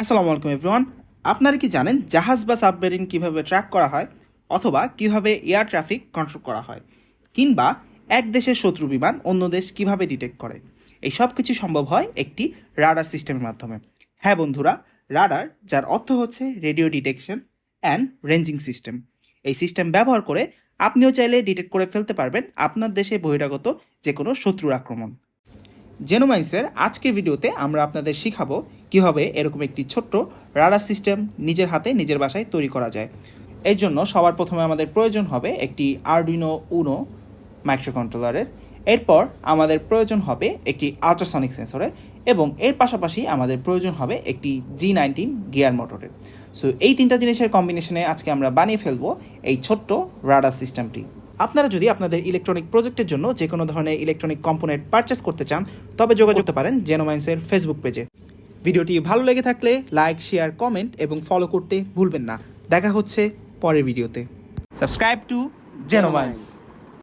আসসালামু আলাইকুম এভরিওয়ান। আপনারা কি জানেন জাহাজ বা সাবমেরিন কিভাবে ট্র্যাক করা হয়, অথবা কিভাবে এয়ার ট্রাফিক কন্ট্রোল করা হয়, কিংবা এক দেশের শত্রু বিমান অন্য দেশ কিভাবে ডিটেক্ট করে? এই সব কিছু সম্ভব হয় একটি রাডার সিস্টেমের মাধ্যমে। হ্যাঁ বন্ধুরা, রাডার, যার অর্থ হচ্ছে radio detection and ranging system. এই সিস্টেম ব্যবহার করে আপনিও চাইলে ডিটেক্ট করে ফেলতে পারবেন আপনার দেশে বহিরাগত যে কোনো শত্রুর আক্রমণ। জেনোমাইন্সের আজকে ভিডিওতে আমরা আপনাদের শিখাবো কিভাবে এরকম একটি ছোট্ট রাডার সিস্টেম নিজের হাতে নিজের বাসায় তৈরি করা যায়। এর জন্য সবার প্রথমে আমাদের প্রয়োজন হবে একটি আরডুইনো উনো মাইক্রোকন্ট্রোলারের। এরপর আমাদের প্রয়োজন হবে একটি আল্ট্রাসনিক সেন্সরের, এবং এর পাশাপাশি আমাদের প্রয়োজন হবে একটি G19 গিয়ার মোটরের। সো এই তিনটা জিনিসের কম্বিনেশনে আজকে আমরা বানিয়ে ফেলবো এই ছোট্ট রাডার সিস্টেমটি। আপনারা যদি আপনাদের ইলেকট্রনিক প্রজেক্টের জন্য যে কোনো ধরনের ইলেকট্রনিক কম্পোনেন্ট পারচেস করতে চান, তবে যোগাযোগ করতে পারেন জেনোমাইন্সের ফেসবুক পেজে। ভিডিওটি ভালো লেগে থাকলে লাইক, শেয়ার, কমেন্ট এবং ফলো করতে ভুলবেন না। দেখা হচ্ছে পরের ভিডিওতে। Subscribe to জেনোমাইন্স।